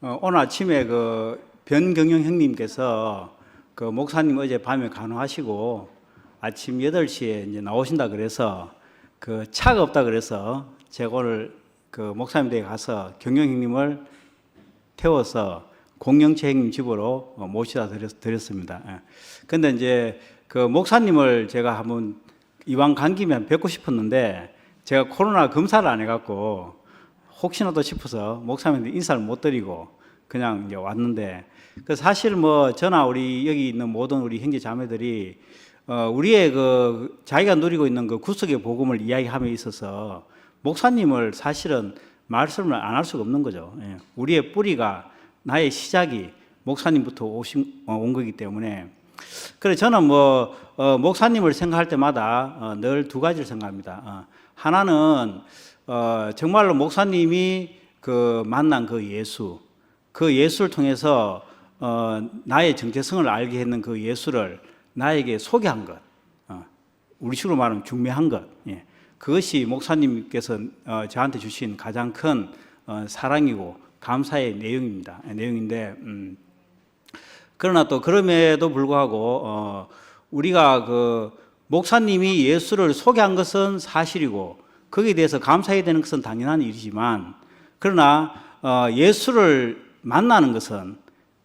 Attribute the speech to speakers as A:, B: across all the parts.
A: 오늘 아침에 그 변경영 형님께서 그 목사님 어제 밤에 간호하시고 아침 8시에 이제 나오신다 그래서 그 차가 없다 그래서 제가 오늘 그 목사님 댁에 가서 경영 형님을 태워서 공영채 형님 집으로 모시다 드렸습니다. 근데 이제 그 목사님을 제가 한번 이왕 간 김에 뵙고 싶었는데 제가 코로나 검사를 안 해갖고 혹시나 또 싶어서 목사님한테 인사를 못 드리고 그냥 이제 왔는데, 그 사실 뭐 저나 우리 여기 있는 모든 우리 형제 자매들이 우리의 그 자기가 누리고 있는 그 구속의 복음을 이야기함에 있어서 목사님을 사실은 말씀을 안 할 수가 없는 거죠. 우리의 뿌리가 나의 시작이 목사님부터 온 거기 때문에. 그래 저는 뭐 목사님을 생각할 때마다 늘 두 가지를 생각합니다. 하나는 정말로 목사님이 그 만난 그 예수를 통해서 나의 정체성을 알게 했는 그 예수를 나에게 소개한 것, 우리식으로 말하면 중매한 것, 그것이 목사님께서 저한테 주신 가장 큰 사랑이고 감사의 내용인데, 그러나 또 그럼에도 불구하고 우리가 그 목사님이 예수를 소개한 것은 사실이고 거기에 대해서 감사해야 되는 것은 당연한 일이지만, 그러나 예수를 만나는 것은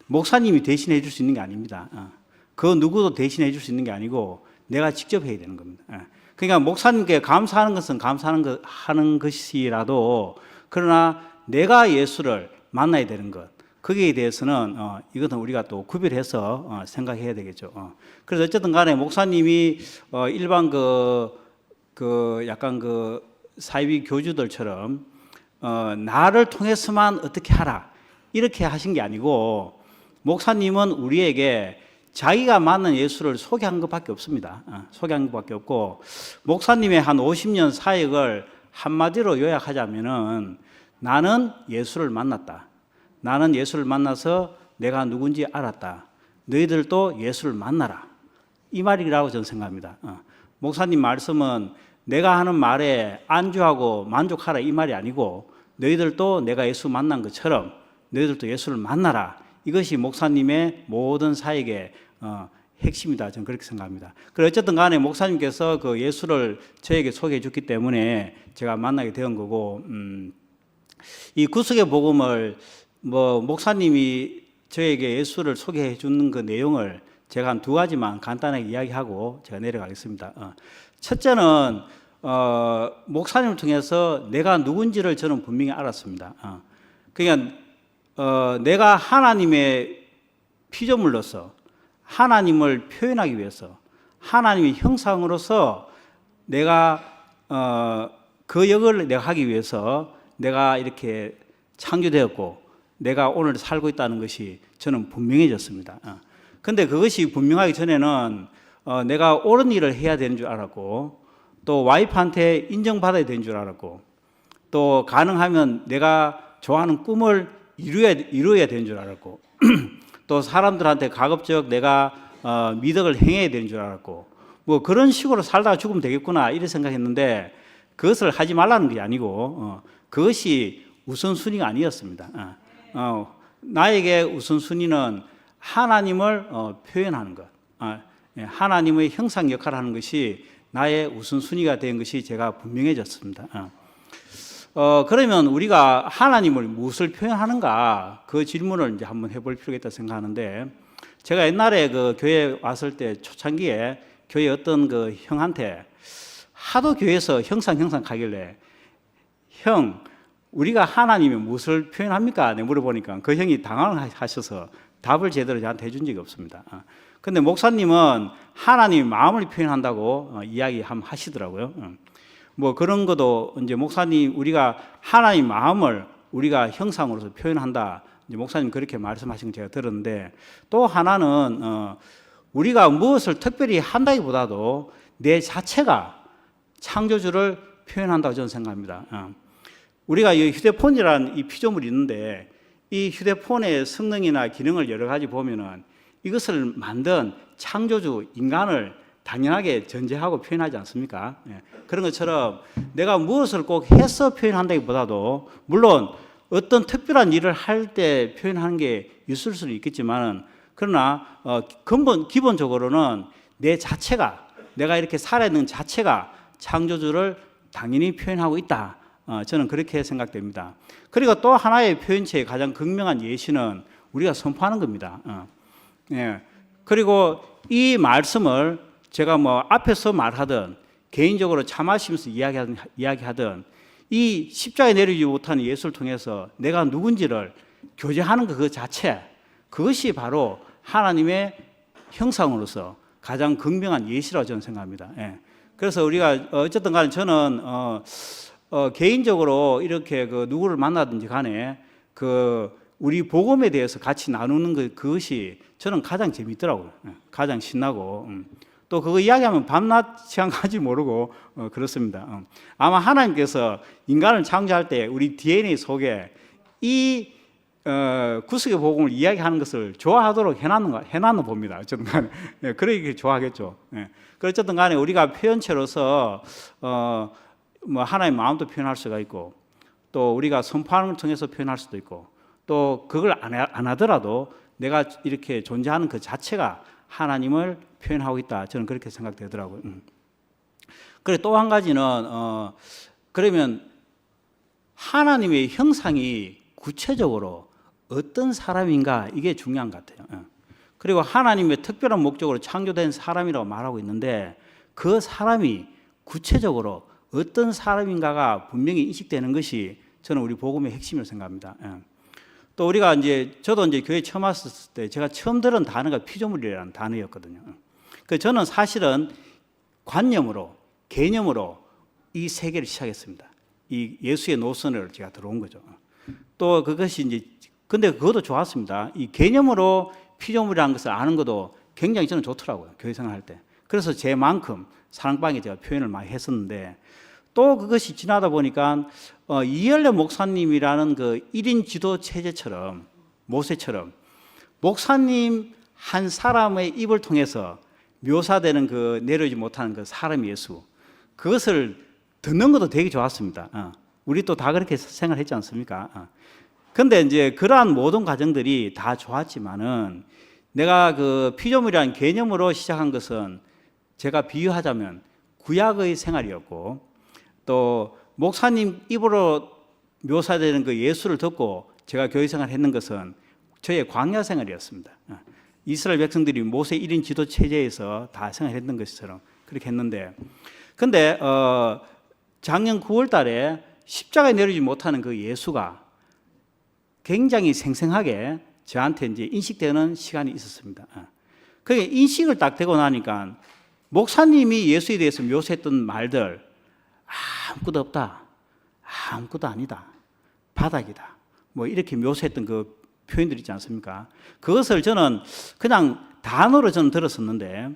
A: 목사님이 대신해 줄 수 있는 게 아닙니다. 그 누구도 대신해 줄 수 있는 게 아니고 내가 직접 해야 되는 겁니다. 그러니까 목사님께 감사하는 것은 하는 것이라도, 그러나 내가 예수를 만나야 되는 것, 거기에 대해서는 이것은 우리가 또 구별해서 생각해야 되겠죠. 그래서 어쨌든 간에 목사님이 일반 약간 사이비 교주들처럼 나를 통해서만 어떻게 하라 이렇게 하신 게 아니고, 목사님은 우리에게 자기가 만난 예수를 소개한 것밖에 없습니다. 소개한 것밖에 없고, 목사님의 한 50년 사역을 한마디로 요약하자면은 나는 예수를 만났다. 나는 예수를 만나서 내가 누군지 알았다. 너희들도 예수를 만나라. 이 말이라고 저는 생각합니다. 목사님 말씀은 내가 하는 말에 안주하고 만족하라 이 말이 아니고, 너희들도 내가 예수 만난 것처럼 너희들도 예수를 만나라. 이것이 목사님의 모든 사역의 핵심이다. 저는 그렇게 생각합니다. 그래서 어쨌든 간에 목사님께서 그 예수를 저에게 소개해 줬기 때문에 제가 만나게 된 거고, 이 구속의 복음을 뭐 목사님이 저에게 예수를 소개해 주는 그 내용을 제가 한 두 가지만 간단하게 이야기하고 제가 내려가겠습니다. 첫째는 목사님을 통해서 내가 누군지를 저는 분명히 알았습니다. 그러니까 내가 하나님의 피조물로서 하나님을 표현하기 위해서 하나님의 형상으로서 내가 그 역을 내가 하기 위해서 내가 이렇게 창조되었고 내가 오늘 살고 있다는 것이 저는 분명해졌습니다. 그런데 그것이 분명하기 전에는 내가 옳은 일을 해야 되는 줄 알았고, 또 와이프한테 인정받아야 되는 줄 알았고, 또 가능하면 내가 좋아하는 꿈을 이루어야 되는 줄 알았고, 또 사람들한테 가급적 내가 미덕을 행해야 되는 줄 알았고, 뭐 그런 식으로 살다가 죽으면 되겠구나 이렇게 생각했는데, 그것을 하지 말라는 게 아니고 그것이 우선순위가 아니었습니다. 나에게 우선순위는 하나님을 표현하는 것, 하나님의 형상 역할을 하는 것이 나의 우선순위가 된 것이 제가 분명해졌습니다. 그러면 우리가 하나님을 무엇을 표현하는가, 그 질문을 이제 한번 해볼 필요가 있다고 생각하는데, 제가 옛날에 그 교회 왔을 때 초창기에 교회 어떤 그 형한테 하도 교회에서 형상 가길래, 형 우리가 하나님이 무엇을 표현합니까? 내가 물어보니까 그 형이 당황하셔서 답을 제대로 저한테 해준 적이 없습니다. 근데 목사님은 하나님의 마음을 표현한다고 이야기 한번 하시더라고요. 뭐 그런 것도 이제 목사님 우리가 하나님의 마음을 우리가 형상으로서 표현한다. 이제 목사님 그렇게 말씀하신 거 제가 들었는데, 또 하나는 우리가 무엇을 특별히 한다기보다도 내 자체가 창조주를 표현한다고 저는 생각합니다. 우리가 이 휴대폰이라는 이 피조물이 있는데, 이 휴대폰의 성능이나 기능을 여러 가지 보면은 이것을 만든 창조주 인간을 당연하게 전제하고 표현하지 않습니까? 그런 것처럼 내가 무엇을 꼭 해서 표현한다기보다도, 물론 어떤 특별한 일을 할 때 표현하는 게 있을 수는 있겠지만, 그러나 기본적으로는 내 자체가, 내가 이렇게 살아있는 자체가 창조주를 당연히 표현하고 있다. 저는 그렇게 생각됩니다. 그리고 또 하나의 표현체의 가장 극명한 예시는 우리가 선포하는 겁니다. 예. 그리고 이 말씀을 제가 뭐 앞에서 말하든 개인적으로 차 마시면서 이야기하든 이 십자가에 내리지 못하는 예수를 통해서 내가 누군지를 교제하는 그 자체, 그것이 바로 하나님의 형상으로서 가장 극명한 예시라고 저는 생각합니다. 예. 그래서 우리가 어쨌든 간에 저는 개인적으로 이렇게 그 누구를 만나든지 간에 그 우리 복음에 대해서 같이 나누는 그것이 저는 가장 재밌더라고요. 가장 신나고 또 그거 이야기하면 밤낮 시간 가지 모르고 그렇습니다. 아마 하나님께서 인간을 창조할 때 우리 DNA 속에 이 구속의 복음을 이야기하는 것을 좋아하도록 해놨나 봅니다. 어쨌든 간에 그러기 좋아하겠죠. 어쨌든 간에 우리가 표현체로서 뭐 하나님의 마음도 표현할 수가 있고, 또 우리가 선포하는 걸 통해서 표현할 수도 있고, 또 그걸 안 하더라도 내가 이렇게 존재하는 그 자체가 하나님을 표현하고 있다. 저는 그렇게 생각되더라고요. 그리고 또 한 가지는 그러면 하나님의 형상이 구체적으로 어떤 사람인가, 이게 중요한 것 같아요. 그리고 하나님의 특별한 목적으로 창조된 사람이라고 말하고 있는데, 그 사람이 구체적으로 어떤 사람인가가 분명히 인식되는 것이 저는 우리 복음의 핵심이라고 생각합니다. 또 우리가 저도 교회 처음 왔을 때 제가 처음 들은 단어가 피조물이라는 단어였거든요. 그 저는 사실은 관념으로, 개념으로 이 세계를 시작했습니다. 이 예수의 노선으로 제가 들어온 거죠. 또 그것이 근데 그것도 좋았습니다. 이 개념으로 피조물이라는 것을 아는 것도 굉장히 저는 좋더라고요. 교회 생활할 때. 그래서 제만큼 사랑방에 제가 표현을 많이 했었는데, 또 그것이 지나다 보니까 이열래 목사님이라는 그 1인 지도 체제처럼, 모세처럼 목사님 한 사람의 입을 통해서 묘사되는 그 내려오지 못하는 그 사람 예수, 그것을 듣는 것도 되게 좋았습니다. 우리 또 다 그렇게 생각했지 않습니까? 근데 그러한 모든 과정들이 다 좋았지만은, 내가 그 피조물이라는 개념으로 시작한 것은 제가 비유하자면 구약의 생활이었고, 또 목사님 입으로 묘사되는 그 예수를 듣고 제가 교회 생활을 했는 것은 저의 광야 생활이었습니다. 이스라엘 백성들이 모세 1인 지도 체제에서 다 생활했던 것처럼 그렇게 했는데, 근데 작년 9월 달에 십자가에 내리지 못하는 그 예수가 굉장히 생생하게 저한테 인식되는 시간이 있었습니다. 그게 인식을 딱 되고 나니까 목사님이 예수에 대해서 묘사했던 말들, 아무것도 없다, 아무것도 아니다, 바닥이다, 뭐 이렇게 묘사했던 그 표현들 있지 않습니까? 그것을 저는 그냥 단어로 저는 들었었는데,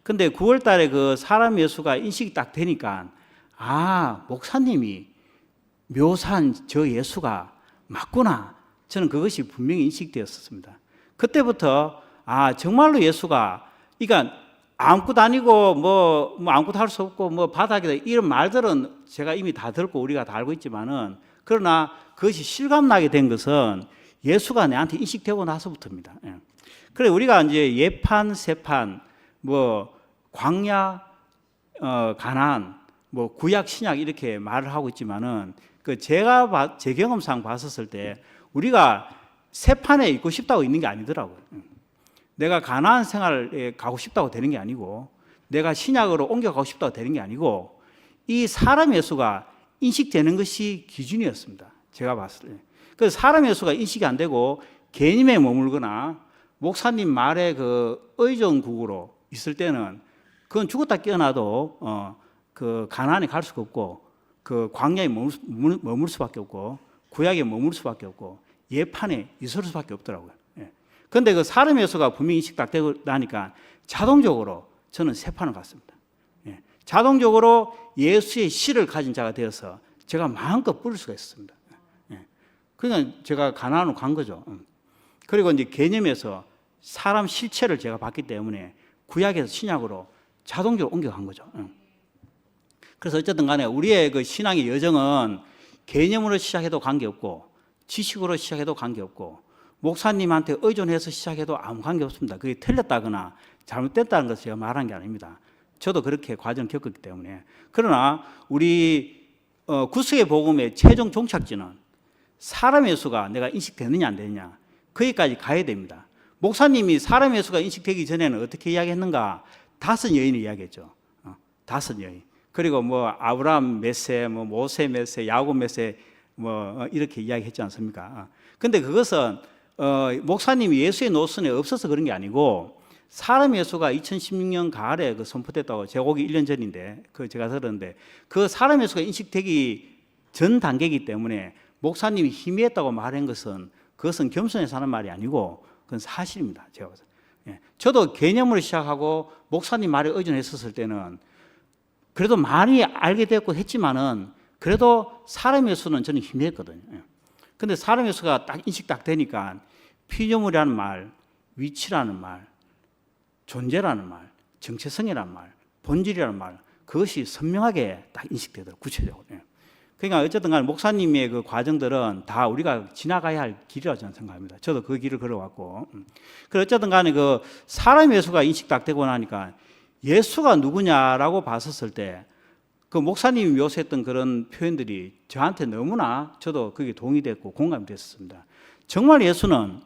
A: 근데 9월 달에 그 사람 예수가 인식이 딱 되니까, 목사님이 묘사한 저 예수가 맞구나. 저는 그것이 분명히 인식되었습니다. 그때부터 정말로 예수가, 그러니까 아무것도 아니고 뭐 아무것도 할 수 없고 뭐 바닥이다, 이런 말들은 제가 이미 다 듣고 우리가 다 알고 있지만은, 그러나 그것이 실감나게 된 것은 예수가 내한테 인식되고 나서부터입니다. 그래 우리가 예판, 세판, 뭐 광야, 가나안, 뭐 구약, 신약 이렇게 말을 하고 있지만은, 제가 제 경험상 봤었을 때 우리가 세판에 있고 싶다고 있는 게 아니더라고요. 내가 가나안 생활에 가고 싶다고 되는 게 아니고, 내가 신약으로 옮겨가고 싶다고 되는 게 아니고, 이 사람 예수가 인식되는 것이 기준이었습니다. 제가 봤을 때. 그래서 사람 예수가 인식이 안 되고 개념에 머물거나 목사님 말에 그 의존국으로 있을 때는, 그건 죽었다 깨어나도 그 가나안에 갈 수가 없고, 그 광야에 머물 수밖에 없고, 구약에 머물 수밖에 없고, 예판에 있을 수밖에 없더라고요. 그런데 그 사람 예수가 분명히 인식 딱 되고 나니까 자동적으로 저는 세판을 갔습니다. 자동적으로 예수의 씨를 가진 자가 되어서 제가 마음껏 부를 수가 있었습니다. 그러니까 제가 가나안으로 간 거죠. 그리고 개념에서 사람 실체를 제가 봤기 때문에 구약에서 신약으로 자동적으로 옮겨간 거죠. 그래서 어쨌든 간에 우리의 그 신앙의 여정은 개념으로 시작해도 관계없고, 지식으로 시작해도 관계없고 목사님한테 의존해서 시작해도 아무 관계없습니다. 그게 틀렸다거나 잘못됐다는 것을 제가 말한 게 아닙니다. 저도 그렇게 과정을 겪었기 때문에. 그러나 우리 구속의 복음의 최종 종착지는 사람의 수가 내가 인식되느냐 안 되느냐 거기까지 가야 됩니다. 목사님이 사람의 수가 인식되기 전에는 어떻게 이야기했는가? 5 여인을 이야기했죠. 5 여인. 그리고 뭐 아브라함 몇 세, 뭐 모세 몇 세, 야곱 몇 세, 뭐 이렇게 이야기했지 않습니까? 근데 그것은 목사님이 예수의 노선에 없어서 그런 게 아니고 사람의 수가 2016년 가을에 그 선포됐다고 제가 오기 1년 전인데 그 제가 들었는데 그 사람의 수가 인식되기 전 단계이기 때문에 목사님이 희미했다고 말한 것은 그것은 겸손해서 하는 말이 아니고 그건 사실입니다. 제가 봐서. 예. 저도 개념으로 시작하고 목사님 말에 의존했었을 때는 그래도 많이 알게 됐고 했지만은 그래도 사람의 수는 저는 희미했거든요. 근데 사람의 수가 딱 인식 딱 되니까 피조물이라는 말, 위치라는 말, 존재라는 말, 정체성이라는 말, 본질이라는 말 그것이 선명하게 딱 인식되더라고요. 구체적으로. 그러니까 어쨌든 간에 목사님의 그 과정들은 다 우리가 지나가야 할 길이라고 저는 생각합니다. 저도 그 길을 걸어왔고. 그래서 어쨌든 간에 그 사람의 예수가 인식 딱 되고 나니까 예수가 누구냐라고 봤었을 때 그 목사님이 묘사했던 그런 표현들이 저한테 너무나 저도 그게 동의됐고 공감이 됐습니다. 정말 예수는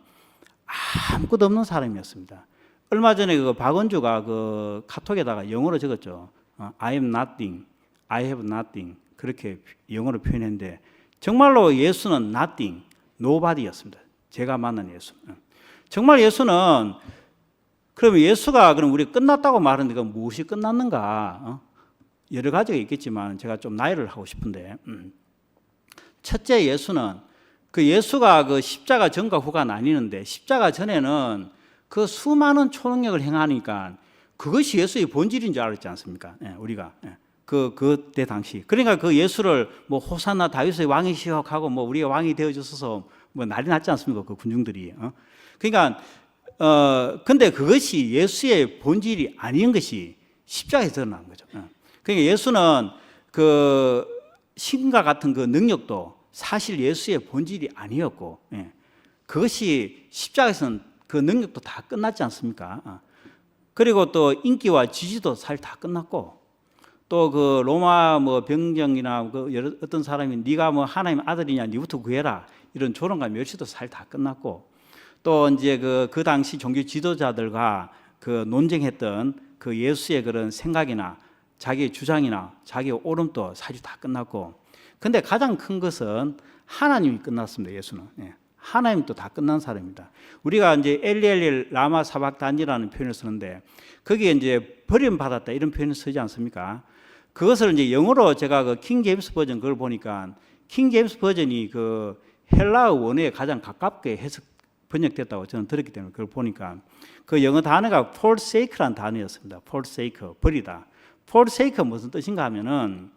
A: 아무것도 없는 사람이었습니다. 얼마 전에 그 박원주가 그 카톡에다가 영어로 적었죠. I am nothing, I have nothing. 그렇게 영어로 표현했는데 정말로 예수는 nothing, nobody였습니다. 제가 만난 예수. 정말 예수는 그러면 예수가 그럼 우리 끝났다고 말하는데 그 무엇이 끝났는가? 여러 가지가 있겠지만 제가 좀 나열을 하고 싶은데 첫째 예수는 그 예수가 그 십자가 전과 후가 나뉘는데 십자가 전에는 그 수많은 초능력을 행하니까 그것이 예수의 본질인 줄 알았지 않습니까? 우리가. 그때 당시. 그러니까 그 예수를 뭐 호산나 다윗의 왕이 시작하고 뭐 우리가 왕이 되어주셔서 뭐 난리 났지 않습니까? 그 군중들이. 그러니까, 근데 그것이 예수의 본질이 아닌 것이 십자가에서 드러난 거죠. 그러니까 예수는 그 신과 같은 그 능력도 사실 예수의 본질이 아니었고, 그것이 십자가에서는 그 능력도 다 끝났지 않습니까? 그리고 또 인기와 지지도 사실 다 끝났고, 또 그 로마 뭐 병정이나 그 어떤 사람이 네가 뭐 하나님 아들이냐 네부터 구해라 이런 조롱과 멸시도 사실 다 끝났고 또 이제 그 당시 종교 지도자들과 그 논쟁했던 그 예수의 그런 생각이나 자기의 주장이나 자기의 옳음도 사실 다 끝났고 근데 가장 큰 것은 하나님이 끝났습니다. 예수는. 하나님도 다 끝난 사람입니다. 우리가 이제 엘리엘리 라마 사박단이라는 표현을 쓰는데 거기에 이제 버림받았다 이런 표현을 쓰지 않습니까? 그것을 이제 영어로 제가 그 킹 제임스 버전 그걸 보니까 킹 제임스 버전이 그 헬라어 원어에 가장 가깝게 번역됐다고 저는 들었기 때문에 그걸 보니까 그 영어 단어가 forsake라는 단어였습니다. forsake, 버리다. forsake 무슨 뜻인가 하면은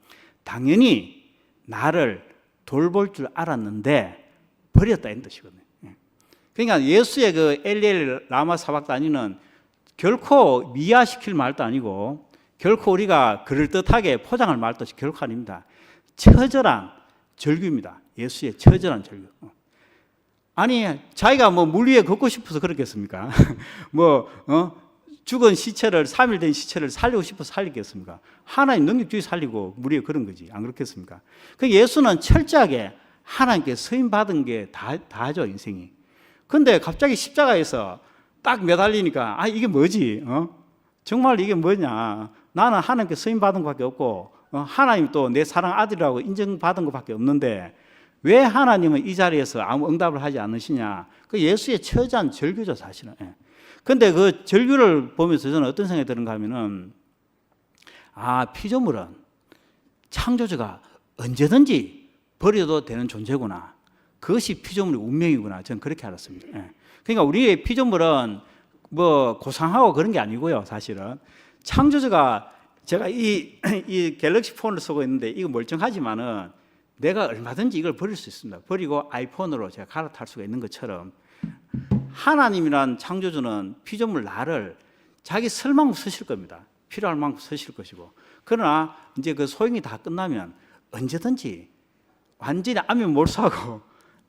A: 당연히 나를 돌볼 줄 알았는데 버렸다 이런 뜻이거든요. 그러니까 예수의 그 엘리엘 라마 사박단이는 결코 미화시킬 말도 아니고 결코 우리가 그럴듯하게 포장할 말도 결코 아닙니다. 처절한 절규입니다. 예수의 처절한 절규. 아니 자기가 뭐 물 위에 걷고 싶어서 그렇겠습니까? 죽은 시체를 3일 된 시체를 살리고 싶어서 살리겠습니까? 하나님 능력주의 살리고 물 위에 그런 거지 안 그렇겠습니까? 그 예수는 철저하게 하나님께 서임 받은 게 다죠 인생이. 근데 갑자기 십자가에서 딱 매달리니까 이게 뭐지? 정말 이게 뭐냐? 나는 하나님께 서임 받은 것밖에 없고 하나님 또 내 사랑 아들이라고 인정받은 것밖에 없는데 왜 하나님은 이 자리에서 아무 응답을 하지 않으시냐? 그 예수의 처절한 절규죠 사실은. 근데 그 절규를 보면서 저는 어떤 생각이 드는가 하면은 피조물은 창조주가 언제든지 버려도 되는 존재구나. 그것이 피조물의 운명이구나. 저는 그렇게 알았습니다. 그러니까 우리의 피조물은 뭐 고상하고 그런 게 아니고요. 사실은 창조주가 제가 이 갤럭시 폰을 쓰고 있는데 이거 멀쩡하지만은 내가 얼마든지 이걸 버릴 수 있습니다. 버리고 아이폰으로 제가 갈아탈 수가 있는 것처럼 하나님이란 창조주는 피조물 나를 자기 쓸 만큼 쓰실 겁니다. 필요할 만큼 쓰실 것이고 그러나 이제 그 소용이 다 끝나면 언제든지 완전히 안면 몰수하고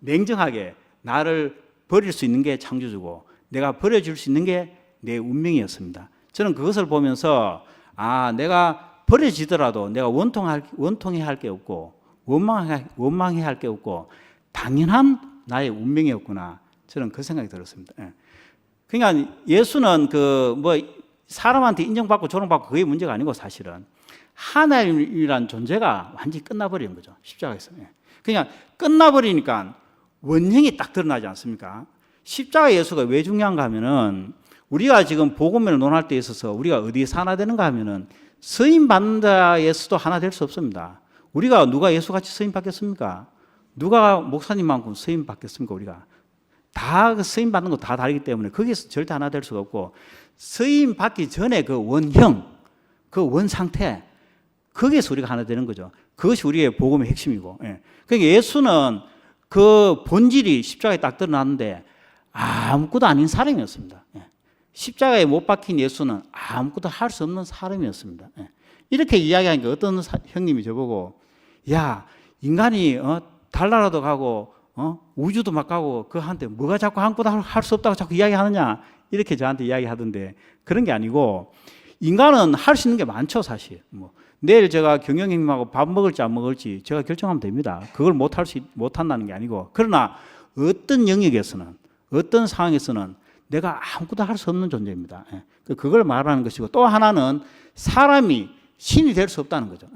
A: 냉정하게 나를 버릴 수 있는 게 창조주고 내가 버려줄 수 있는 게 내 운명이었습니다. 저는 그것을 보면서 내가 버려지더라도 내가 원통해야 할 게 없고 원망해야 할 게 없고 당연한 나의 운명이었구나. 저는 그 생각이 들었습니다. 그러니까 예수는 사람한테 인정받고 조롱받고 그게 문제가 아니고 사실은 하나님이란 존재가 완전히 끝나버리는 거죠. 십자가에서. 그냥 끝나버리니까 원형이 딱 드러나지 않습니까? 십자가 예수가 왜 중요한가 하면은 우리가 지금 복음을 논할 때 있어서 우리가 어디에서 하나 되는가 하면은 서임 받는 자에서도 하나 될 수 없습니다. 우리가 누가 예수같이 서임 받겠습니까? 누가 목사님만큼 서임 받겠습니까? 우리가 다 서임 받는 거 다 다르기 때문에 거기서 절대 하나 될 수가 없고 서임 받기 전에 그 원형, 그 원상태 거기에서 우리가 하나 되는 거죠. 그것이 우리의 복음의 핵심이고. 그러니까 예수는 그 본질이 십자가에 딱 드러났는데 아무것도 아닌 사람이었습니다. 십자가에 못 박힌 예수는 아무것도 할 수 없는 사람이었습니다. 이렇게 이야기하니까 어떤 형님이 저보고 야 인간이 달나라도 가고 우주도 막 가고 그한테 뭐가 자꾸 아무것도 할 수 없다고 자꾸 이야기하느냐 이렇게 저한테 이야기하던데 그런 게 아니고 인간은 할 수 있는 게 많죠 사실. 내일 제가 경영형님하고 밥 먹을지 안 먹을지 제가 결정하면 됩니다. 그걸 못한다는 게 아니고 그러나 어떤 영역에서는 어떤 상황에서는 내가 아무것도 할 수 없는 존재입니다. 그걸 말하는 것이고 또 하나는 사람이 신이 될 수 없다는 거죠.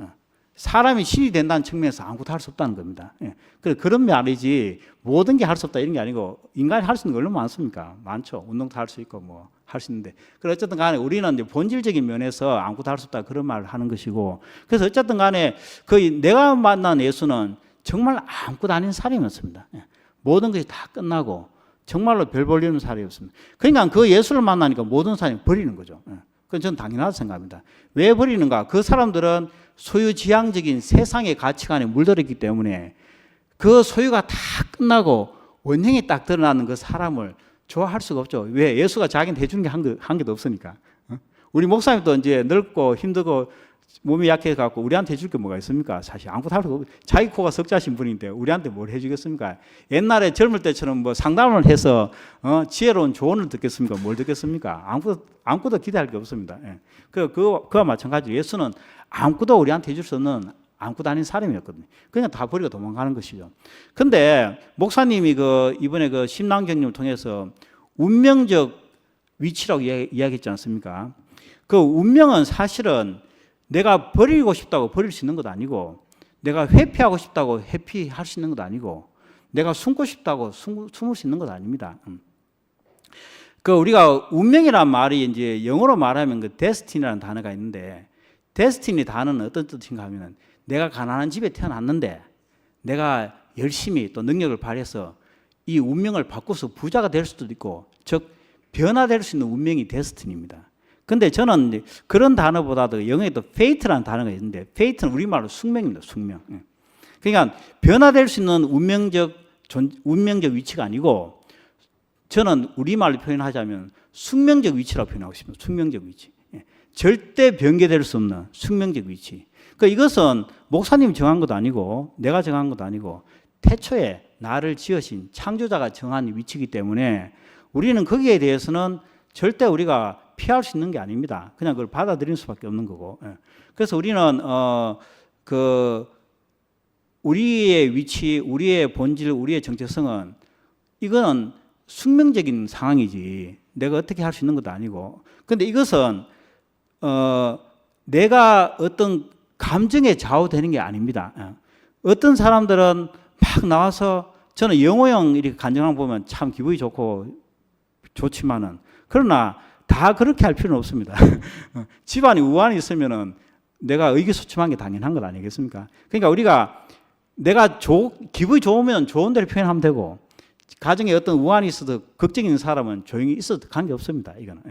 A: 사람이 신이 된다는 측면에서 아무것도 할 수 없다는 겁니다. 그런 말이지 모든 게 할 수 없다 이런 게 아니고 인간이 할 수 있는 게 얼마나 많습니까? 많죠. 운동도 할 수 있고 할 수 있는데 어쨌든 간에 우리는 이제 본질적인 면에서 아무것도 할 수 없다 그런 말을 하는 것이고 그래서 어쨌든 간에 내가 만난 예수는 정말 아무것도 아닌 사람이었습니다. 모든 것이 다 끝나고 정말로 별 볼 일 없는 사람이었습니다. 그러니까 그 예수를 만나니까 모든 사람이 버리는 거죠. 그건 저는 당연하다고 생각합니다. 왜 버리는가? 그 사람들은 소유지향적인 세상의 가치관에 물들었기 때문에 그 소유가 다 끝나고 원형이 딱 드러나는 그 사람을 좋아할 수가 없죠. 왜? 예수가 자기한테 해주는 게 한 개도 없으니까. 우리 목사님도 이제 늙고 힘들고 몸이 약해갖고 우리한테 해줄 게 뭐가 있습니까? 사실 아무것도 할 수가 없고 자기 코가 석자신 분인데 우리한테 뭘 해주겠습니까? 옛날에 젊을 때처럼 상담을 해서 지혜로운 조언을 듣겠습니까? 뭘 듣겠습니까? 아무것도 기대할 게 없습니다. 그와 마찬가지로 예수는 아무것도 우리한테 해줄 수 없는 아무것도 아닌 사람이었거든요. 그냥 다 버리고 도망가는 것이죠. 근데 목사님이 이번에 심랑경륜을 통해서 운명적 위치라고 이야기했지 않습니까? 그 운명은 사실은 내가 버리고 싶다고 버릴 수 있는 것도 아니고 내가 회피하고 싶다고 회피할 수 있는 것도 아니고 내가 숨고 싶다고 숨을 수 있는 것도 아닙니다. 우리가 운명이라는 말이 이제 영어로 말하면 destiny라는 단어가 있는데 destiny 단어는 어떤 뜻인가 하면 내가 가난한 집에 태어났는데 내가 열심히 또 능력을 발휘해서 이 운명을 바꿔서 부자가 될 수도 있고 즉 변화될 수 있는 운명이 destiny입니다. 근데 저는 그런 단어보다도 영어에도 fate라는 단어가 있는데 fate는 우리말로 숙명입니다. 숙명. 그러니까 변화될 수 있는 운명적 위치가 아니고 저는 우리말로 표현하자면 숙명적 위치라고 표현하고 싶습니다. 숙명적 위치. 절대 변개될 수 없는 숙명적 위치. 이것은 목사님이 정한 것도 아니고 내가 정한 것도 아니고 태초에 나를 지으신 창조자가 정한 위치이기 때문에 우리는 거기에 대해서는 절대 우리가 피할 수 있는 게 아닙니다. 그냥 그걸 받아들이는 수밖에 없는 거고. 그래서 우리는 우리의 위치, 우리의 본질, 우리의 정체성은 이거는 숙명적인 상황이지 내가 어떻게 할 수 있는 것도 아니고. 그런데 이것은 내가 어떤 감정에 좌우되는 게 아닙니다. 어떤 사람들은 막 나와서 저는 영호형 이렇게 간증하는 거 보면 참 기분이 좋지만은 그러나 다 그렇게 할 필요는 없습니다. 집안이 우환이 있으면은 내가 의기소침한 게 당연한 것 아니겠습니까? 그러니까 우리가 내가 기분이 좋으면 좋은 대로 표현하면 되고 가정에 어떤 우환이 있어도 걱정이 있는 사람은 조용히 있어도 관계없습니다. 이거는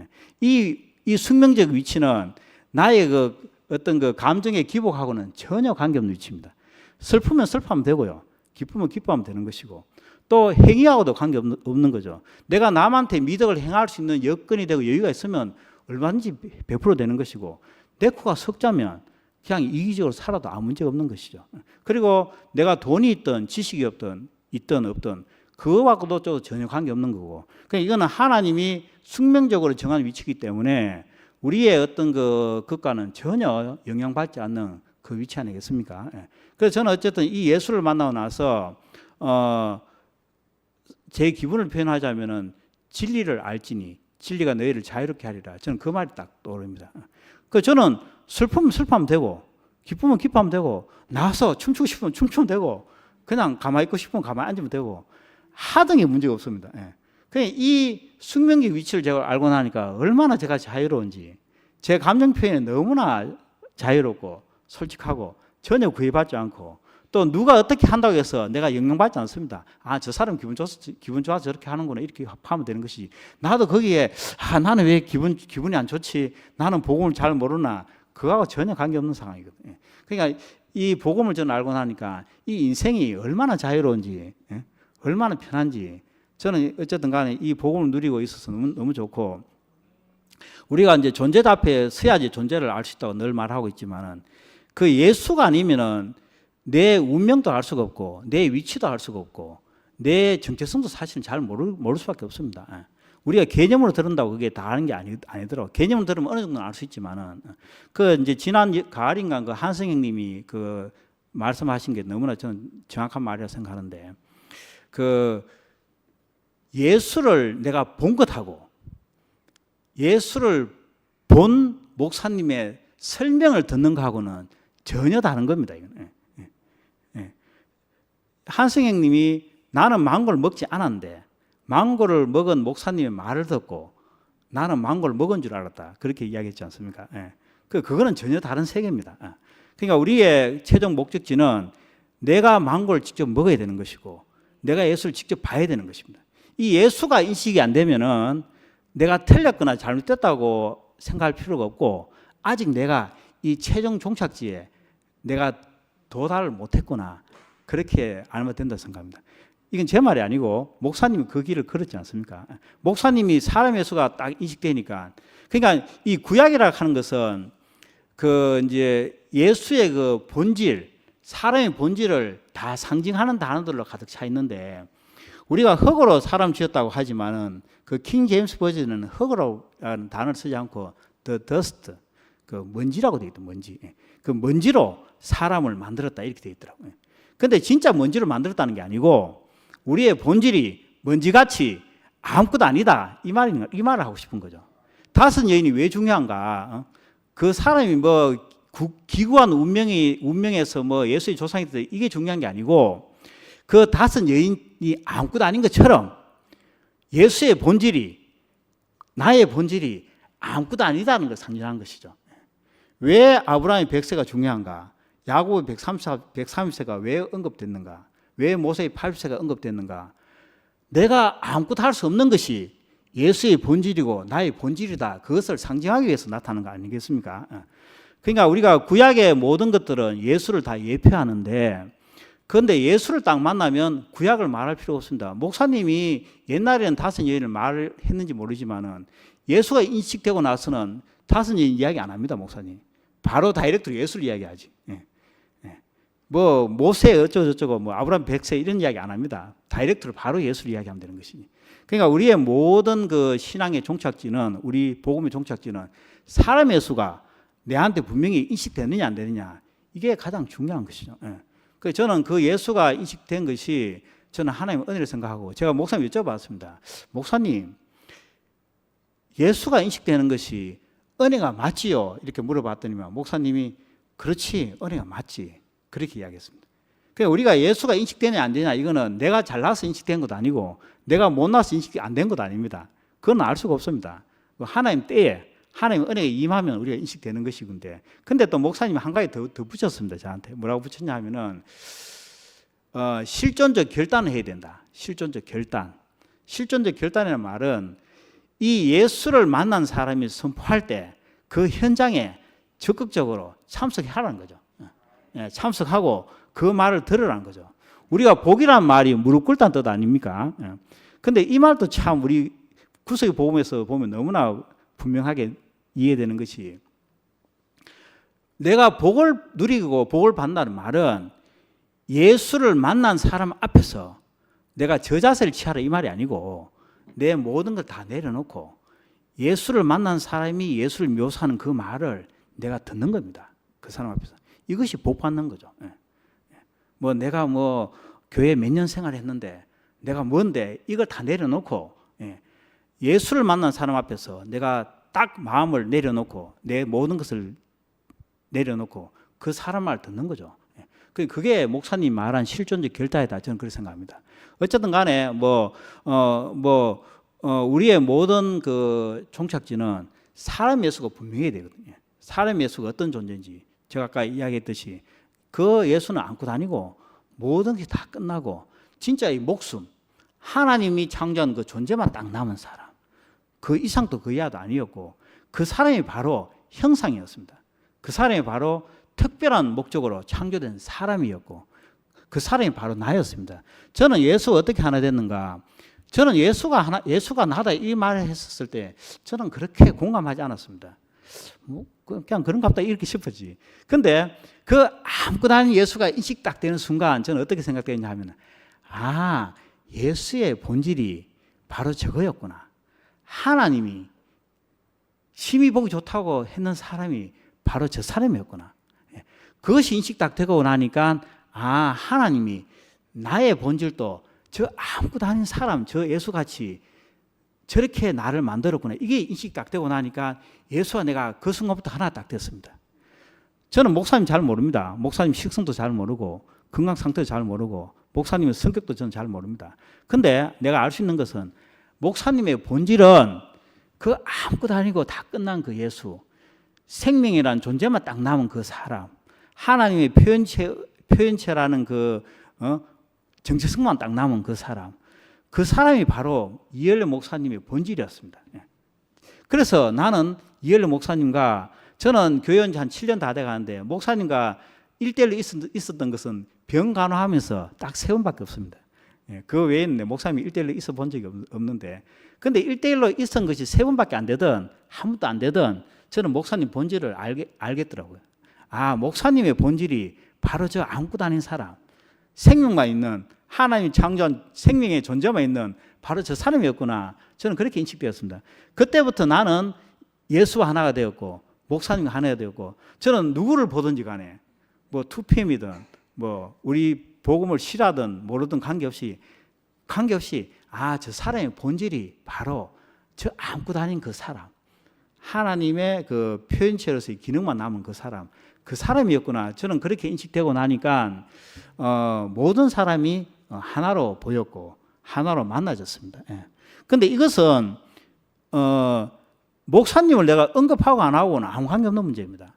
A: 이 숙명적 위치는 나의 어떤 감정의 기복하고는 전혀 관계없는 위치입니다. 슬프면 슬퍼하면 되고요. 기쁘면 기뻐하면 되는 것이고 또 행위하고도 관계없는 거죠. 내가 남한테 미덕을 행할 수 있는 여건이 되고 여유가 있으면 얼마든지 100% 되는 것이고 내 코가 석자면 그냥 이기적으로 살아도 아무 문제가 없는 것이죠. 그리고 내가 돈이 있든 지식이 없든 있든 없든 그거하고도 또 전혀 관계없는 거고. 그러니까 이거는 하나님이 숙명적으로 정한 위치이기 때문에 우리의 어떤 그 것과는 전혀 영향받지 않는 그 위치 아니겠습니까? 예. 그래서 저는 어쨌든 이 예수를 만나고 나서 제 기분을 표현하자면은 진리를 알지니 진리가 너희를 자유롭게 하리라. 저는 그 말이 딱 떠오릅니다. 그 저는 슬프면 슬퍼하면 되고 기쁘면 기뻐하면 되고 나와서 춤추고 싶으면 춤추면 되고 그냥 가만히 있고 싶으면 가만히 앉으면 되고 하등 게 문제가 없습니다. 예. 그냥 이 숙명기 위치를 제가 알고 나니까 얼마나 제가 자유로운지 제 감정 표현이 너무나 자유롭고 솔직하고 전혀 구애받지 않고 또 누가 어떻게 한다고 해서 내가 영향받지 않습니다. 아, 저 사람 기분 좋아서 저렇게 하는구나 이렇게 하면 되는 것이지. 나도 거기에 나는 왜 기분이 안 좋지? 나는 복음을 잘 모르나? 그거하고 전혀 관계없는 상황이거든요. 그러니까 이 복음을 저는 알고 나니까 이 인생이 얼마나 자유로운지, 얼마나 편한지 저는 어쨌든 간에 이 복음을 누리고 있어서 너무 좋고 우리가 이제 존재자 앞에 서야지 존재를 알 수 있다고 늘 말하고 있지만은 그 예수가 아니면은 내 운명도 알 수가 없고 내 위치도 알 수가 없고 내 정체성도 사실은 잘 모를 수밖에 없습니다. 우리가 개념으로 들은다고 그게 다 아는 게 아니더라고. 개념으로 들으면 어느 정도는 알 수 있지만은 그 이제 지난 가을인가 그 한승형님이 그 말씀하신 게 너무나 저는 정확한 말이라 생각하는데 그 예수를 내가 본 것하고 예수를 본 목사님의 설명을 듣는 거하고는 전혀 다른 겁니다. 이건. 한승형님이 나는 망고를 먹지 않았는데 망고를 먹은 목사님의 말을 듣고 나는 망고를 먹은 줄 알았다. 그렇게 이야기했지 않습니까? 그거는 전혀 다른 세계입니다. 그러니까 우리의 최종 목적지는 내가 망고를 직접 먹어야 되는 것이고 내가 예수를 직접 봐야 되는 것입니다. 이 예수가 인식이 안 되면은 내가 틀렸거나 잘못됐다고 생각할 필요가 없고 아직 내가 이 최종 종착지에 내가 도달을 못했구나 그렇게 알면 된다고 생각합니다. 이건 제 말이 아니고 목사님이 그 길을 걸었지 않습니까? 목사님이 사람 예수가 딱 인식되니까 그러니까 이 구약이라고 하는 것은 그 이제 예수의 그 본질 사람의 본질을 다 상징하는 단어들로 가득 차 있는데 우리가 흙으로 사람 지었다고 하지만은 그 킹 제임스 버전은 흙으로라는 단어를 쓰지 않고 the dust 그 먼지라고 되어 있다. 먼지. 그 먼지로 사람을 만들었다 이렇게 되어 있더라고요. 근데 진짜 먼지를 만들었다는 게 아니고 우리의 본질이 먼지같이 아무것도 아니다 이 말을 하고 싶은 거죠. 다섯 여인이 왜 중요한가? 그 사람이 뭐 기구한 운명에서 뭐 예수의 조상이 됐다 이게 중요한 게 아니고 그 다섯 여인이 아무것도 아닌 것처럼 예수의 본질이 나의 본질이 아무것도 아니다는 걸 상징하는 것이죠. 왜 아브라함의 100세가 중요한가? 야곱의 130세가 왜 언급됐는가? 왜 모세의 80세가 언급됐는가? 내가 아무것도 할 수 없는 것이 예수의 본질이고 나의 본질이다. 그것을 상징하기 위해서 나타나는 거 아니겠습니까? 그러니까 우리가 구약의 모든 것들은 예수를 다 예표하는데 그런데 예수를 딱 만나면 구약을 말할 필요가 없습니다. 목사님이 옛날에는 다섯 여인을 말을 했는지 모르지만은 예수가 인식되고 나서는 다섯 여인 이야기 안 합니다. 목사님. 바로 다이렉트로 예수를 이야기하지. 뭐 모세 어쩌고저쩌고 뭐 아브라함 100세 이런 이야기 안 합니다. 다이렉트로 바로 예수를 이야기하면 되는 것이니. 그러니까 우리의 모든 그 신앙의 종착지는 우리 복음의 종착지는 사람의 수가 내한테 분명히 인식되느냐 안 되느냐 이게 가장 중요한 것이죠. 그래서 저는 그 예수가 인식된 것이 저는 하나님의 은혜를 생각하고 제가 목사님 여쭤봤습니다. 목사님 예수가 인식되는 것이 은혜가 맞지요? 이렇게 물어봤더니만 목사님이 그렇지 은혜가 맞지 그렇게 이야기했습니다. 그러니까 우리가 예수가 인식되냐 안 되냐 이거는 내가 잘나서 인식된 것도 아니고 내가 못나서 인식이 안 된 것도 아닙니다. 그건 알 수가 없습니다. 하나님 때에 하나님 은혜가 임하면 우리가 인식되는 것이군데 근데 또 목사님이 한 가지 더 붙였습니다. 저한테 뭐라고 붙였냐 하면은 실존적 결단을 해야 된다. 실존적 결단이라는 말은 이 예수를 만난 사람이 선포할 때 그 현장에 적극적으로 참석하라는 거죠. 참석하고 그 말을 들으라는 거죠. 우리가 복이란 말이 무릎 꿇다는 뜻 아닙니까? 근데 이 말도 참 우리 구속의 복음에서 보면 너무나 분명하게 이해되는 것이 내가 복을 누리고 복을 받는다는 말은 예수를 만난 사람 앞에서 내가 저자세를 취하라 이 말이 아니고 내 모든 걸 다 내려놓고 예수를 만난 사람이 예수를 묘사하는 그 말을 내가 듣는 겁니다. 그 사람 앞에서. 이것이 복 받는 거죠. 뭐 내가 뭐 교회 몇 년 생활했는데 내가 뭔데 이걸 다 내려놓고 예수를 만난 사람 앞에서 내가 딱 마음을 내려놓고 내 모든 것을 내려놓고 그 사람 말 듣는 거죠. 그게 목사님 말한 실존적 결단이다. 저는 그렇게 생각합니다. 어쨌든 간에 우리의 모든 그 종착지는 사람 예수가 분명해야 되거든요. 사람 예수가 어떤 존재인지 제가 아까 이야기했듯이 그 예수는 안고 다니고 모든 게 다 끝나고 진짜 이 목숨 하나님이 창조한 그 존재만 딱 남은 사람 그 이상도 그 이하도 아니었고 그 사람이 바로 형상이었습니다. 그 사람이 바로 특별한 목적으로 창조된 사람이었고 그 사람이 바로 나였습니다. 저는 예수가 어떻게 하나 됐는가? 저는 예수가 나다 이 말을 했었을 때 저는 그렇게 공감하지 않았습니다. 뭐 그냥 그런가 보다 이렇게 싶었지. 근데 그 아무것도 아닌 예수가 인식 딱 되는 순간 저는 어떻게 생각되었냐 하면 예수의 본질이 바로 저거였구나. 하나님이 심히 보기 좋다고 했는 사람이 바로 저 사람이었구나. 그것이 인식 딱 되고 나니까 하나님이 나의 본질도 저 아무것도 아닌 사람 저 예수같이 저렇게 나를 만들었구나. 이게 인식 딱 되고 나니까 예수와 내가 그 순간부터 하나 딱 됐습니다. 저는 목사님 잘 모릅니다. 목사님 식성도 잘 모르고 건강 상태도 잘 모르고 목사님의 성격도 저는 잘 모릅니다. 근데 내가 알 수 있는 것은 목사님의 본질은 그 아무것도 아니고 다 끝난 그 예수 생명이라는 존재만 딱 남은 그 사람 하나님의 표현체라는 그 정체성만 딱 남은 그 사람이 바로 이엘레 목사님의 본질이었습니다. 그래서 나는 이엘레 목사님과 저는 교회 온 지 한 7년 다 돼가는데 목사님과 1대1로 있었던 것은 병 간호하면서 딱 3번밖에 없습니다. 그 외에는 목사님이 1대1로 있어 본 적이 없는데 근데 1대1로 있었던 것이 3번밖에 안 되든 한 번도 안 되든 저는 목사님 본질을 알겠더라고요. 목사님의 본질이 바로 저 아무것도 아닌 사람 생명만 있는 하나님이 창조한 생명의 존재만 있는 바로 저 사람이었구나. 저는 그렇게 인식되었습니다. 그때부터 나는 예수와 하나가 되었고 목사님과 하나가 되었고 저는 누구를 보든지 간에 뭐 2PM이든 뭐 우리 복음을 싫어하든 모르든 관계없이 저 사람의 본질이 바로 저 아무것도 아닌 그 사람 하나님의 그 표현체로서의 기능만 남은 그 사람이었구나. 저는 그렇게 인식되고 나니까 모든 사람이 하나로 보였고 하나로 만나졌습니다. 그런데 이것은 목사님을 내가 언급하고 안 하고는 아무 관계없는 문제입니다.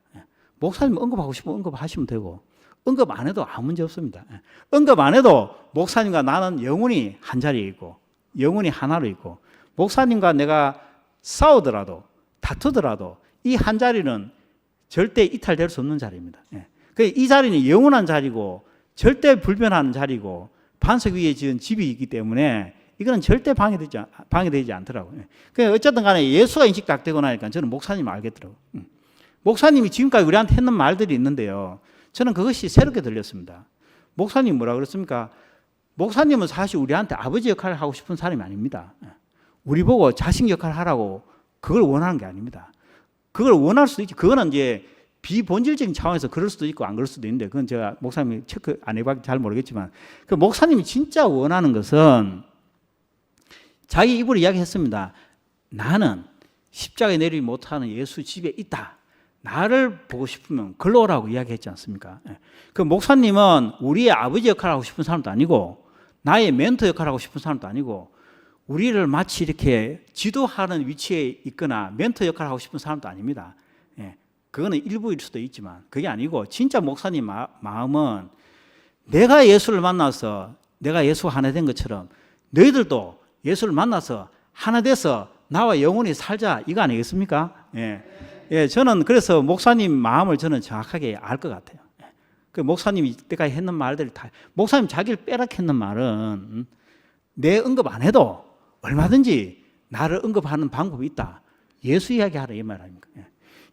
A: 목사님 언급하고 싶으면 언급하시면 되고 언급 안 해도 아무 문제 없습니다. 언급 안 해도 목사님과 나는 영원히 한 자리에 있고 영원히 하나로 있고 목사님과 내가 싸우더라도 다투더라도 이 한 자리는 절대 이탈될 수 없는 자리입니다. 이 자리는 영원한 자리고 절대 불변하는 자리고 반석 위에 지은 집이 있기 때문에 이거는 절대 방해되지 않더라고요. 어쨌든 간에 예수가 인식 딱 되고 나니까 저는 목사님을 알겠더라고요. 목사님이 지금까지 우리한테 했는 말들이 있는데요. 저는 그것이 새롭게 들렸습니다. 목사님 뭐라 그랬습니까? 목사님은 사실 우리한테 아버지 역할을 하고 싶은 사람이 아닙니다. 우리 보고 자식 역할을 하라고 그걸 원하는 게 아닙니다. 그걸 원할 수도 있지. 그거는 이제 비본질적인 차원에서 그럴 수도 있고 안 그럴 수도 있는데 그건 제가 목사님이 체크 안 해봤기 잘 모르겠지만 그 목사님이 진짜 원하는 것은 자기 입으로 이야기했습니다. 나는 십자가에 내리지 못하는 예수 집에 있다. 나를 보고 싶으면 글로 오라고 이야기했지 않습니까? 그 목사님은 우리의 아버지 역할을 하고 싶은 사람도 아니고 나의 멘토 역할을 하고 싶은 사람도 아니고 우리를 마치 이렇게 지도하는 위치에 있거나 멘토 역할을 하고 싶은 사람도 아닙니다. 그거는 일부일 수도 있지만 그게 아니고 진짜 목사님 마음은 내가 예수를 만나서 내가 예수가 하나 된 것처럼 너희들도 예수를 만나서 하나 돼서 나와 영원히 살자 이거 아니겠습니까? 저는 그래서 목사님 마음을 저는 정확하게 알 것 같아요. 그 목사님이 이때까지 했는 말들 다 목사님 자기를 빼락했는 말은 내 언급 안 해도 얼마든지 나를 언급하는 방법이 있다. 예수 이야기하라 이 말 아닙니까?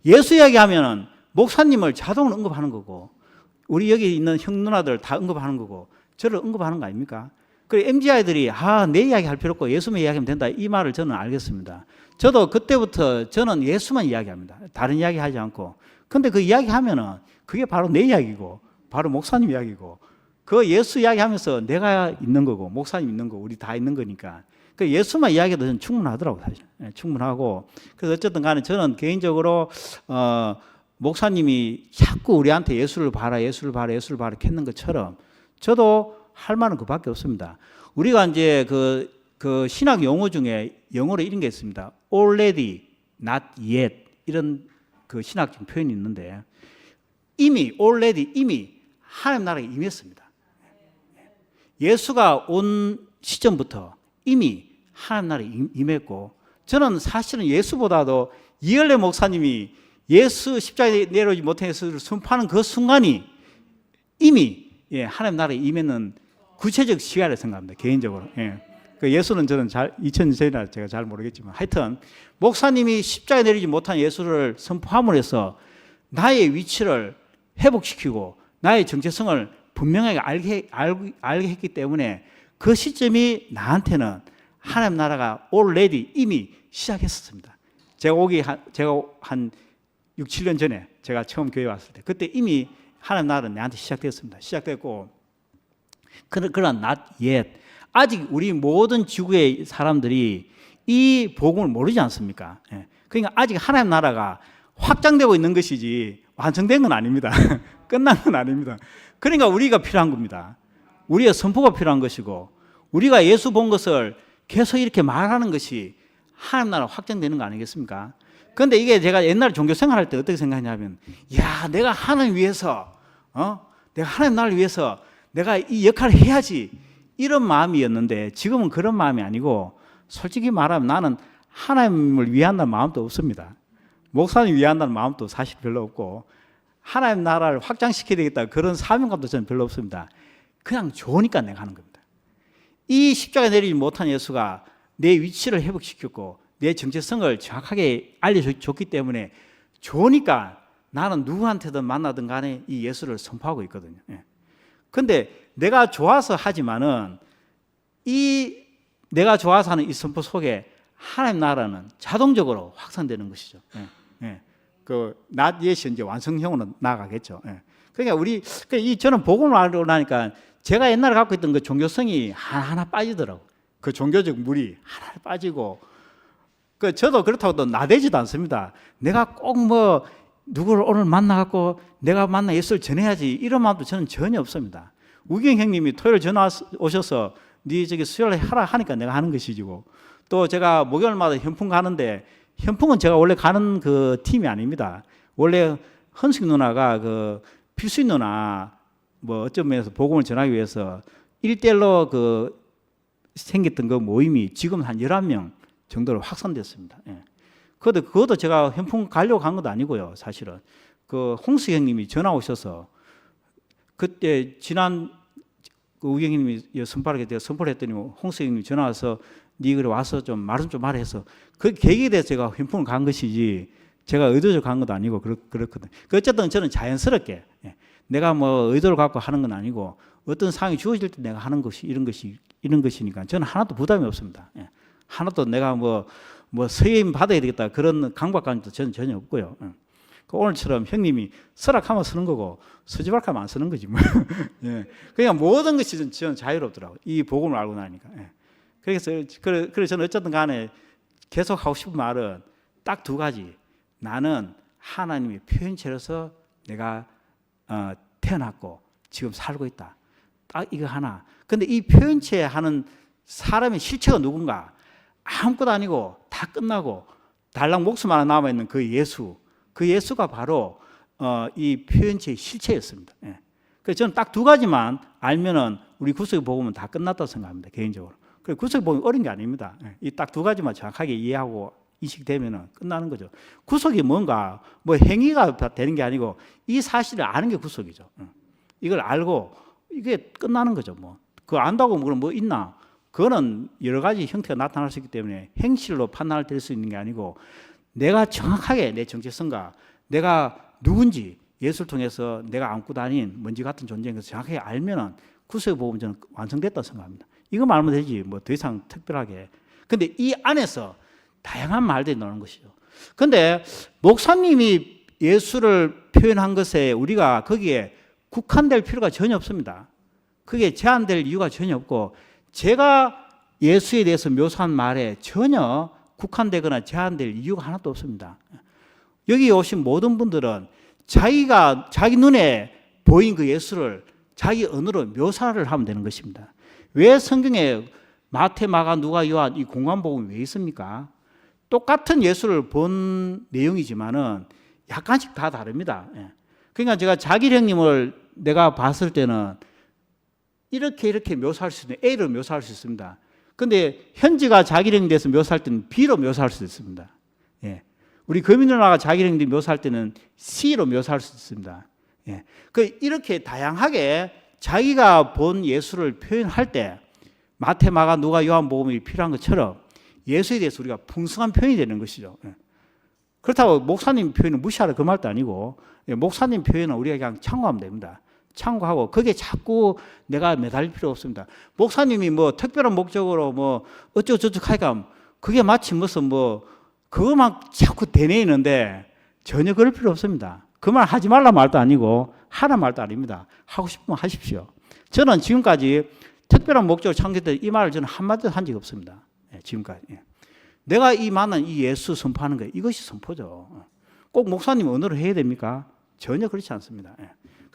A: 예수 이야기하면은 목사님을 자동으로 언급하는 거고 우리 여기 있는 형 누나들 다 언급하는 거고 저를 언급하는 거 아닙니까? 그래 MZI들이 내 이야기 할 필요 없고 예수만 이야기하면 된다 이 말을 저는 알겠습니다. 저도 그때부터 저는 예수만 이야기합니다. 다른 이야기 하지 않고. 근데 그 이야기하면은 그게 바로 내 이야기고 바로 목사님 이야기고 그 예수 이야기하면서 내가 있는 거고 목사님 있는 거고 우리 다 있는 거니까 그 예수만 이야기해도 저는 충분하더라고요. 사실. 충분하고 그래서 어쨌든 간에 저는 개인적으로 목사님이 자꾸 우리한테 예수를 봐라 예수를 봐라 예수를 봐라 캐는 것처럼 저도 할 말은 그밖에 없습니다. 우리가 이제 그 신학 용어 중에 영어로 이런 게 있습니다. already, not yet 이런 그 신학적 표현이 있는데 이미 already 이미 하나님 나라에 임했습니다. 예수가 온 시점부터 이미 하나님 나라에 임했고 저는 사실은 예수보다도 이열레 목사님이 예수 십자가에 내려오지 못한 예수를 선포하는 그 순간이 이미 하나님 나라에 임했는 구체적 시간을 생각합니다. 개인적으로. 그 예수는 저는 2000년이라 제가 잘 모르겠지만 하여튼 목사님이 십자가에 내리지 못한 예수를 선포함으로 해서 나의 위치를 회복시키고 나의 정체성을 분명하게 알게 했기 때문에 그 시점이 나한테는 하나님 나라가 already 이미 시작했었습니다. 제가 한 6, 7년 전에 제가 처음 교회 왔을 때 그때 이미 하나님 나라는 내한테 시작됐습니다. 시작됐고 그러나 not yet 아직 우리 모든 지구의 사람들이 이 복음을 모르지 않습니까? 그러니까 아직 하나님 나라가 확장되고 있는 것이지 완성된 건 아닙니다. 끝난 건 아닙니다. 그러니까 우리가 필요한 겁니다. 우리의 선포가 필요한 것이고 우리가 예수 본 것을 계속 이렇게 말하는 것이 하나님 나라 확장되는 거 아니겠습니까? 그런데 이게 제가 옛날에 종교 생활할 때 어떻게 생각하냐면 내가 하나님 위해서 내가 하나님 나라를 위해서 내가 이 역할을 해야지 이런 마음이었는데 지금은 그런 마음이 아니고 솔직히 말하면 나는 하나님을 위한다는 마음도 없습니다. 목사님 위한다는 마음도 사실 별로 없고 하나님 나라를 확장시켜야 되겠다 그런 사명감도 저는 별로 없습니다. 그냥 좋으니까 내가 하는 겁니다. 이 십자가에 내리지 못한 예수가 내 위치를 회복시켰고 내 정체성을 정확하게 알려줬기 때문에 좋으니까 나는 누구한테든 만나든 간에 이 예수를 선포하고 있거든요. 그런데 내가 좋아서 하지만은 이 내가 좋아서 하는 이 선포 속에 하나님 나라는 자동적으로 확산되는 것이죠. 그 not yet이 이제 완성형으로 나아가겠죠. 그러니까 저는 복음을 알고 나니까 제가 옛날에 갖고 있던 그 종교성이 하나 빠지더라고. 그 종교적 물이 하나 빠지고 저도 그렇다고 또 나대지도 않습니다. 내가 꼭 누구를 오늘 만나갖고 내가 만나 예수를 전해야지 이런 마음도 저는 전혀 없습니다. 우경 형님이 토요일 전화 오셔서 네 수요일에 하라 하니까 내가 하는 것이지고 또 제가 목요일마다 현풍 가는데 현풍은 제가 원래 가는 그 팀이 아닙니다. 원래 헌숙 누나가 그 필수인 누나 어떤 면에서 복음을 전하기 위해서 1대1로 생겼던 그 모임이 지금 한 11명 정도로 확산됐습니다. 그것도 제가 현풍 가려고 한 것도 아니고요. 사실은 그 홍수 형님이 전화 오셔서 그때 지난 우경 형님이 선포하게 돼서 선포를 했더니 홍수 형님이 전화 와서 네 그래 와서 좀 말씀 좀 하라 해서 그 계기에 대해서 제가 현풍을 간 것이지 제가 의도적으로 간 것도 아니고 그렇거든요. 어쨌든 저는 자연스럽게 내가 의도를 갖고 하는 건 아니고 어떤 상황이 주어질 때 내가 하는 것이 이런 것이니까 저는 하나도 부담이 없습니다. 하나도 내가 서임 받아야 되겠다 그런 강박감도 저는 전혀 없고요. 오늘처럼 형님이 서락하면 쓰는 거고 쓰지 말까면 안 쓰는 거지 뭐. 그냥 모든 것이 저는 자유롭더라고요. 이 복음을 알고 나니까. 그래서 저는 어쨌든 간에 계속 하고 싶은 말은 딱 두 가지. 나는 하나님의 표현체로서 내가 태어났고 지금 살고 있다. 딱 이거 하나. 근데 이 표현체 하는 사람의 실체가 누군가? 아무것도 아니고 다 끝나고 달랑 목숨 하나 남아있는 그 예수가 바로 이 표현체의 실체였습니다. 그래서 저는 딱 두 가지만 알면은 우리 구속의 복음은 다 끝났다고 생각합니다. 개인적으로. 그래서 구속의 복음이 어려운 게 아닙니다. 이 딱 두 가지만 정확하게 이해하고 인식되면은 끝나는 거죠. 구속이 뭔가 행위가 되는 게 아니고 이 사실을 아는 게 구속이죠. 이걸 알고 이게 끝나는 거죠. 그거 안다고 그럼 있나? 그거는 여러 가지 형태가 나타날 수 있기 때문에 행실로 판단을 될 수 있는 게 아니고 내가 정확하게 내 정체성과 내가 누군지 예수를 통해서 내가 안고 다닌 먼지 같은 존재인 것을 정확하게 알면은 구속의 복음은 저는 완성됐다고 생각합니다. 이거 말하면 되지. 뭐 더 이상 특별하게. 근데 이 안에서 다양한 말들이 나오는 것이죠. 근데 목사님이 예수를 표현한 것에 우리가 거기에 국한될 필요가 전혀 없습니다. 그게 제한될 이유가 전혀 없고, 제가 예수에 대해서 묘사한 말에 전혀 국한되거나 제한될 이유가 하나도 없습니다. 여기 오신 모든 분들은 자기 눈에 보인 그 예수를 자기 언어로 묘사를 하면 되는 것입니다. 왜 성경에 마태, 마가, 누가, 요한 이 공관복음이 왜 있습니까? 똑같은 예수를 본 내용이지만은 약간씩 다 다릅니다. 그러니까 제가 자기 형님을 내가 봤을 때는 이렇게 묘사할 수 있는 A로 묘사할 수 있습니다. 근데 현지가 자기령에 대해서 묘사할 때는 B로 묘사할 수 있습니다. 예. 우리 거미 누나가 자기령에 묘사할 때는 C로 묘사할 수 있습니다. 예. 이렇게 다양하게 자기가 본 예수를 표현할 때 마태, 마가, 누가, 요한복음이 필요한 것처럼 예수에 대해서 우리가 풍성한 표현이 되는 것이죠. 예. 그렇다고 목사님 표현을 무시하라 그 말도 아니고, 예. 목사님 표현은 우리가 그냥 참고하면 됩니다. 참고하고 거기에 자꾸 내가 매달릴 필요 없습니다. 목사님이 뭐 특별한 목적으로 뭐 어쩌고저쩌고 하니까 그게 마치 무슨 뭐 그거만 자꾸 되뇌이는데 전혀 그럴 필요 없습니다. 그 말 하지 말라 말도 아니고 하라 말도 아닙니다. 하고 싶으면 하십시오. 저는 지금까지 특별한 목적으로 창조될 이 말을 저는 한마디도 한 적이 없습니다. 지금까지. 내가 이 만난 이 예수 선포하는 거 이것이 선포죠. 꼭 목사님 언어로 해야 됩니까? 전혀 그렇지 않습니다.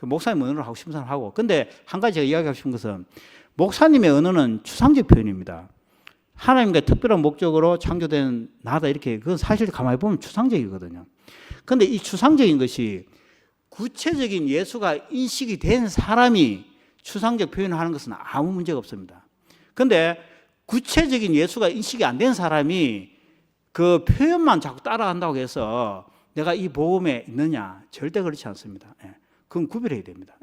A: 목사님 언어로 하고 싶은 사람 하고. 근데 한 가지 제가 이야기하고 싶은 것은 목사님의 언어는 추상적 표현입니다. 하나님과 특별한 목적으로 창조된 나다 이렇게, 그건 사실 가만히 보면 추상적이거든요. 근데 이 추상적인 것이 구체적인 예수가 인식이 된 사람이 추상적 표현을 하는 것은 아무 문제가 없습니다. 근데 구체적인 예수가 인식이 안 된 사람이 그 표현만 자꾸 따라간다고 해서 내가 이 복음에 있느냐? 절대 그렇지 않습니다. 그건 구별해야 됩니다.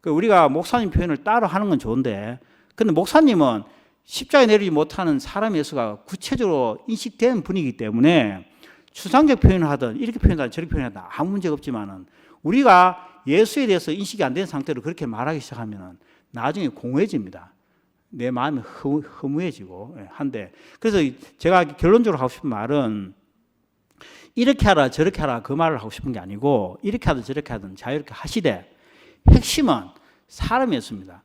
A: 우리가 목사님 표현을 따로 하는 건 좋은데, 근데 목사님은 십자가에 내리지 못하는 사람 예수가 구체적으로 인식된 분이기 때문에 추상적 표현을 하든 이렇게 표현하든 저렇게 표현하든 아무 문제가 없지만은 우리가 예수에 대해서 인식이 안 된 상태로 그렇게 말하기 시작하면은 나중에 공허해집니다. 내 마음이 허무해지고 한데, 그래서 제가 결론적으로 하고 싶은 말은 이렇게 하라 저렇게 하라 그 말을 하고 싶은 게 아니고, 이렇게 하든 저렇게 하든 자유롭게 하시되 핵심은 사람이었습니다.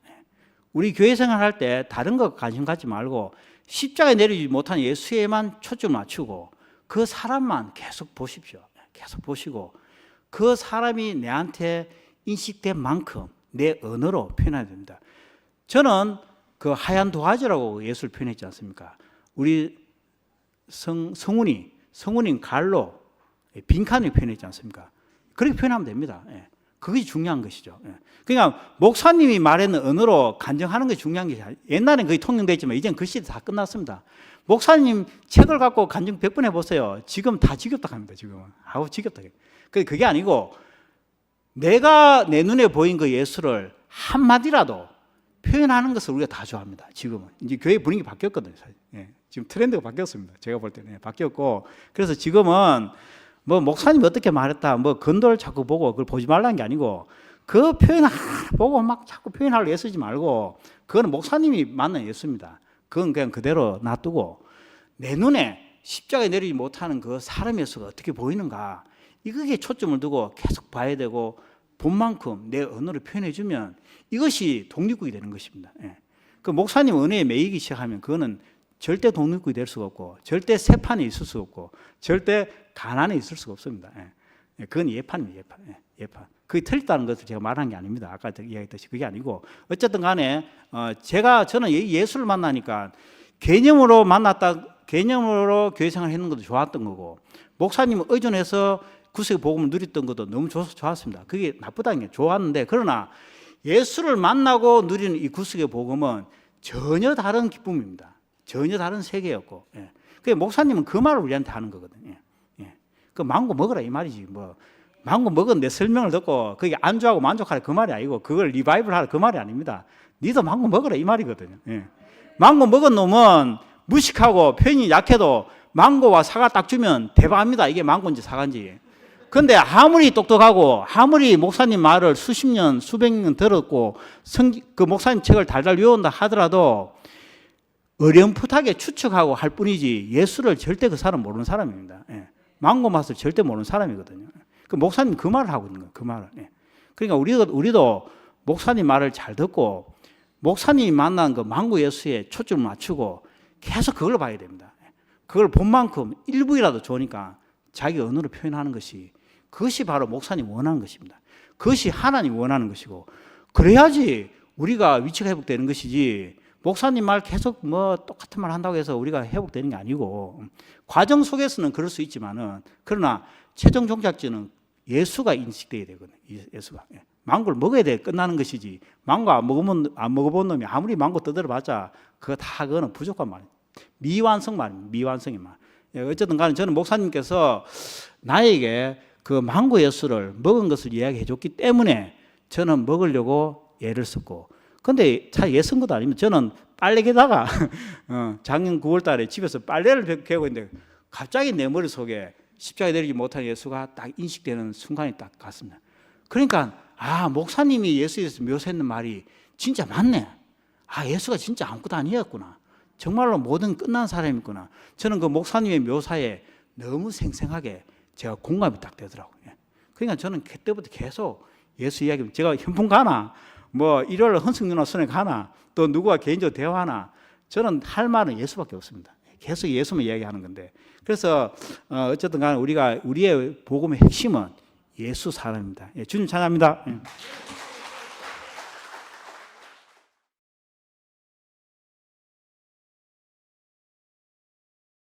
A: 우리 교회 생활할 때 다른 거 관심 갖지 말고 십자가에 내리지 못한 예수에만 초점을 맞추고 그 사람만 계속 보십시오. 계속 보시고 그 사람이 내한테 인식된 만큼 내 언어로 표현해야 됩니다. 저는 그 하얀 도화지라고 예수를 표현했지 않습니까? 우리 성훈이 갈로 빈칸을 표현했지 않습니까? 그렇게 표현하면 됩니다. 그것이 중요한 것이죠. 그러니까 목사님이 말하는 언어로 간증하는 게 중요한 게, 옛날엔 그게 통용됐지만 이제는 그 시대 다 끝났습니다. 목사님 책을 갖고 간증 100번 해보세요. 지금 다 지겹다 합니다. 지금은. 아우 지겹다. 그게 아니고 내가 내 눈에 보인 그 예수를 한마디라도 표현하는 것을 우리가 다 좋아합니다. 지금은. 이제 교회 분위기 바뀌었거든요. 지금 트렌드가 바뀌었습니다. 제가 볼 때는 바뀌었고, 그래서 지금은 뭐 목사님이 어떻게 말했다, 뭐 건도를 자꾸 보고 그걸 보지 말라는 게 아니고 그 표현 하나 보고 막 자꾸 표현하려고 애쓰지 말고, 그거는 목사님이 만난 예수입니다. 그건 그냥 그대로 놔두고 내 눈에 십자가에 내리지 못하는 그 사람 예수가 어떻게 보이는가, 이거에 초점을 두고 계속 봐야 되고 본 만큼 내 언어를 표현해 주면 이것이 독립국이 되는 것입니다. 그 목사님 은혜에 매이기 시작하면 그거는 절대 독립국이 될 수가 없고 절대 세판에 있을 수 없고 절대 가난에 있을 수가 없습니다. 그건 예판입니다. 예판. 그게 틀렸다는 것을 제가 말한 게 아닙니다. 아까 이야기했듯이 그게 아니고, 어쨌든 간에 저는 예수를 만나니까 개념으로 교회 생활을 했는 것도 좋았던 거고, 목사님을 의존해서 구속의 복음을 누렸던 것도 너무 좋았습니다. 그게 나쁘다는 게 좋았는데, 그러나 예수를 만나고 누리는 이 구속의 복음은 전혀 다른 기쁨입니다. 전혀 다른 세계였고, 그 목사님은 그 말을 우리한테 하는 거거든요. 그 망고 먹으라 이 말이지, 뭐 망고 먹은 내 설명을 듣고 그게 안주하고 만족하라 그 말이 아니고, 그걸 리바이벌 하라 그 말이 아닙니다. 니도 망고 먹으라 이 말이거든요. 망고 먹은 놈은 무식하고 표현이 약해도 망고와 사과 딱 주면 대박합니다. 이게 망고인지 사과인지. 근데 아무리 똑똑하고 아무리 목사님 말을 수십 년 수백 년 들었고 그 목사님 책을 달달 외운다 하더라도 어렴풋하게 추측하고 할 뿐이지 예수를 절대 그 사람 모르는 사람입니다. 예. 망고 맛을 절대 모르는 사람이거든요. 그 목사님 그 말을 하고 있는 거예요. 그 말을. 예. 그러니까 우리도 목사님 말을 잘 듣고 목사님이 만난 그 망고 예수에 초점을 맞추고 계속 그걸 봐야 됩니다. 그걸 본 만큼 일부이라도 좋으니까 자기 언어로 표현하는 것이 그것이 바로 목사님 원하는 것입니다. 그것이 하나님 원하는 것이고 그래야지 우리가 위치가 회복되는 것이지 목사님 말 계속 뭐 똑같은 말 한다고 해서 우리가 회복되는 게 아니고 과정 속에서는 그럴 수 있지만은 그러나 최종 종착지는 예수가 인식돼야 되거든요. 예수가. 망고를 먹어야 돼 끝나는 것이지 망고 안 먹어본 놈이 아무리 망고 떠들어봤자 그거는 부족한 말이에요. 미완성 말입니다. 미완성의 말. 어쨌든 간에 저는 목사님께서 나에게 그 망고 예수를 먹은 것을 이야기해 줬기 때문에 저는 먹으려고 예를 썼고 근데 잘 예 쓴 것도 아니면 저는 빨래개다가 작년 9월 달에 집에서 빨래를 개고 있는데 갑자기 내 머릿속에 십자가에 내리지 못한 예수가 딱 인식되는 순간이 딱 갔습니다. 그러니까 목사님이 예수에 대해서 묘사했는 말이 진짜 맞네. 예수가 진짜 아무것도 아니었구나. 정말로 모든 끝난 사람이구나. 저는 그 목사님의 묘사에 너무 생생하게 제가 공감이 딱 되더라고요. 그러니까 저는 그때부터 계속 예수 이야기, 제가 현풍 가나, 뭐 일요일 헌승 누나 손에 가나, 또 누구와 개인적으로 대화하나, 저는 할 말은 예수밖에 없습니다. 계속 예수만 이야기하는 건데. 그래서 어쨌든 간에 우리의 복음의 핵심은 예수 사랑입니다. 주님 찬양합니다.